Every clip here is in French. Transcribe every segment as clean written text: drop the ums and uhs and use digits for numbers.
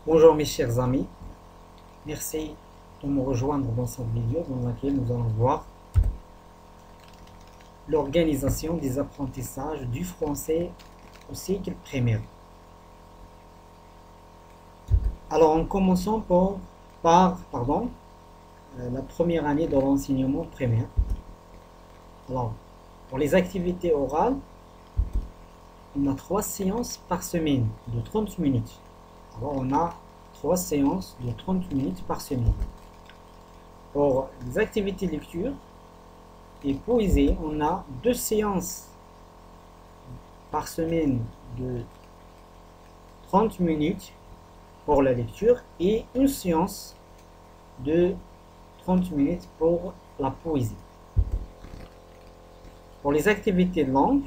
Bonjour mes chers amis, merci de me rejoindre dans cette vidéo dans laquelle nous allons voir l'organisation des apprentissages du français au cycle primaire. Alors en commençant par la première année de l'enseignement primaire. Alors pour les activités orales, on a 3 séances par semaine de 30 minutes. Alors on a 3 séances de 30 minutes par semaine. Pour les activités lecture et poésie, on a 2 séances par semaine de 30 minutes pour la lecture et une séance de 30 minutes pour la poésie. Pour les activités de langue,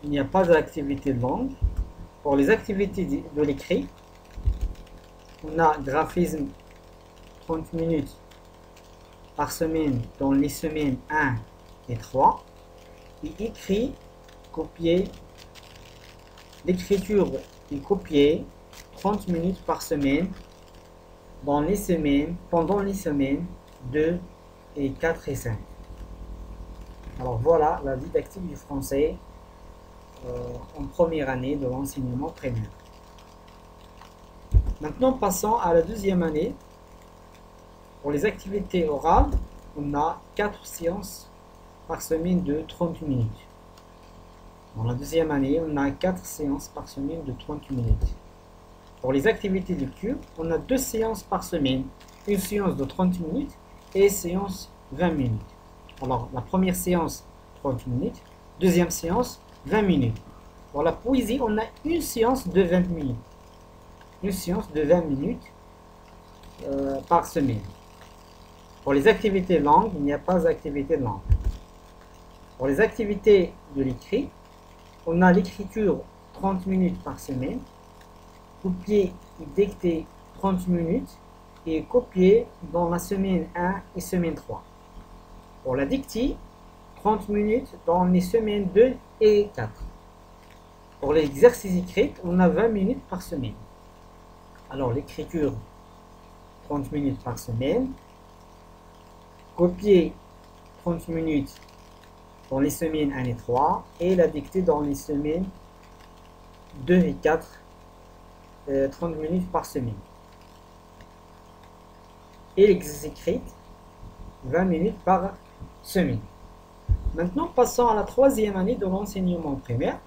il n'y a pas d'activité de langue. Pour les activités de l'écrit, on a graphisme 30 minutes par semaine dans les semaines 1 et 3. Et écrit, copier, l'écriture et copier 30 minutes par semaine pendant les semaines 2 et 4 et 5. Alors voilà la didactique du français en première année de l'enseignement primaire. Maintenant, passons à la deuxième année. Pour les activités orales, on a 4 séances par semaine de 30 minutes. Dans la deuxième année, on a 4 séances par semaine de 30 minutes. Pour les activités de lecture, on a 2 séances par semaine, une séance de 30 minutes et une séance 20 minutes. Alors, la première séance, 30 minutes, deuxième séance, 20 minutes. Pour la poésie, on a une séance de 20 minutes. Une séance de 20 minutes par semaine. Pour les activités de langue, il n'y a pas d'activité de langue. Pour les activités de l'écrit, on a l'écriture 30 minutes par semaine, copier et dicter 30 minutes et copier dans la semaine 1 et semaine 3. Pour la dictée, 30 minutes dans les semaines 2 et 4. Pour l'exercice écrit, on a 20 minutes par semaine. Alors l'écriture, 30 minutes par semaine. Copier, 30 minutes dans les semaines 1 et 3. Et la dictée dans les semaines 2 et 4, 30 minutes par semaine. Et l'exercice écrit, 20 minutes par semaine. Maintenant, passons à la troisième année de l'enseignement primaire.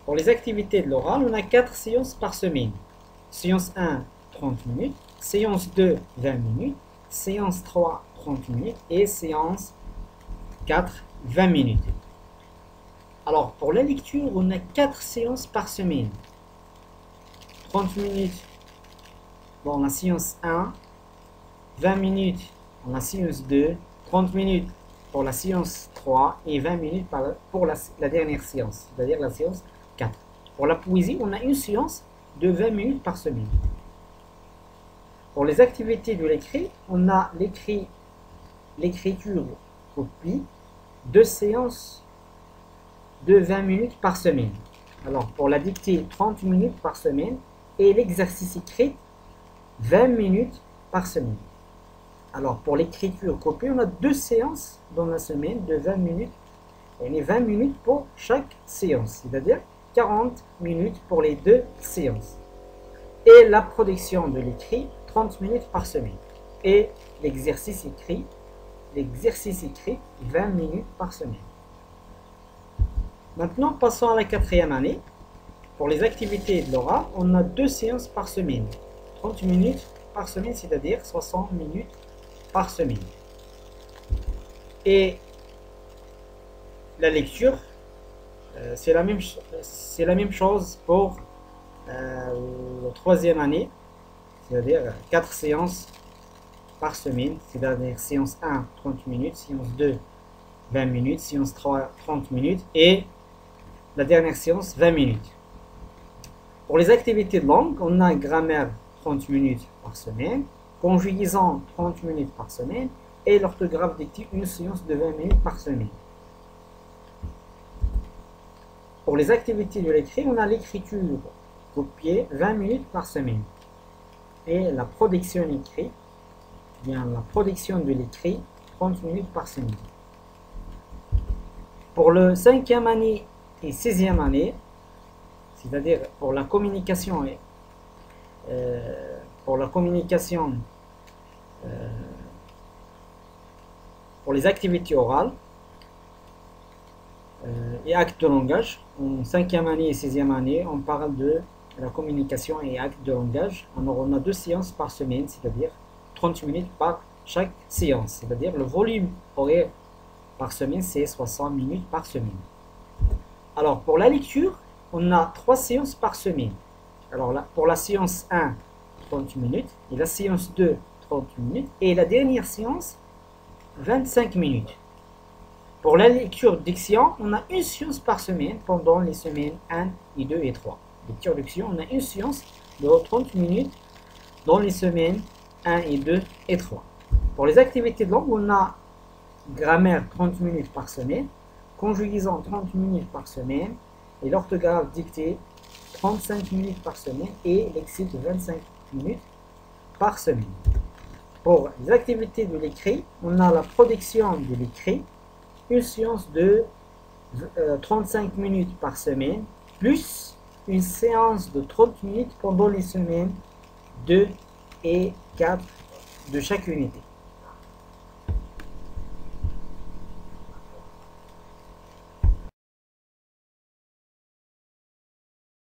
Pour les activités de l'oral, on a 4 séances par semaine. Séance 1, 30 minutes. Séance 2, 20 minutes. Séance 3, 30 minutes. Et séance 4, 20 minutes. Alors, pour la lecture, on a 4 séances par semaine. 30 minutes dans la séance 1, 20 minutes dans la séance 2, 30 minutes pour la séance 3 et 20 minutes pour la dernière séance, c'est-à-dire la séance 4. Pour la poésie, on a une séance de 20 minutes par semaine. Pour les activités de l'écrit, on a l'écriture copie, 2 séances de 20 minutes par semaine. Alors, pour la dictée, 30 minutes par semaine et l'exercice écrit, 20 minutes par semaine. Alors, pour l'écriture copie, on a 2 séances dans la semaine de 20 minutes. Et 20 minutes pour chaque séance, c'est-à-dire 40 minutes pour les 2 séances. Et la production de l'écrit, 30 minutes par semaine. Et l'exercice écrit, 20 minutes par semaine. Maintenant, passons à la quatrième année. Pour les activités de l'oral, on a 2 séances par semaine. 30 minutes par semaine, c'est-à-dire 60 minutes par semaine. Et la lecture, c'est la même chose pour la troisième année, c'est-à-dire 4 séances par semaine, c'est-à-dire séance 1, 30 minutes, séance 2, 20 minutes, séance 3, 30 minutes et la dernière séance, 20 minutes. Pour les activités de langue, on a grammaire 30 minutes par semaine, conjugaison 30 minutes par semaine et l'orthographe dictée une séance de 20 minutes par semaine. pour les activités de l'écrit, on a l'écriture copiée 20 minutes par semaine. Et la production écrite, bien la production de l'écrit, 30 minutes par semaine. Pour le 5e année et 6e année, c'est-à-dire pour la communication pour les activités orales et actes de langage, en 5e année et 6e année, on parle de la communication et actes de langage. Alors on a 2 séances par semaine, c'est-à-dire 30 minutes par chaque séance, c'est-à-dire le volume horaire par semaine, c'est 60 minutes par semaine. Alors pour la lecture, on a 3 séances par semaine. Alors là, pour la séance 1, 30 minutes, et la séance 2, 30 minutes, et la dernière séance, 25 minutes. Pour la lecture diction, on a une séance par semaine pendant les semaines 1 et 2 et 3. Lecture diction, on a une séance de 30 minutes dans les semaines 1 et 2 et 3. Pour les activités de langue, on a grammaire 30 minutes par semaine, conjugaison 30 minutes par semaine, et l'orthographe dictée 35 minutes par semaine et lexique 25 minutes par semaine. Pour les activités de l'écrit, on a la production de l'écrit, une séance de 35 minutes par semaine, plus une séance de 30 minutes pendant les semaines 2 et 4 de chaque unité.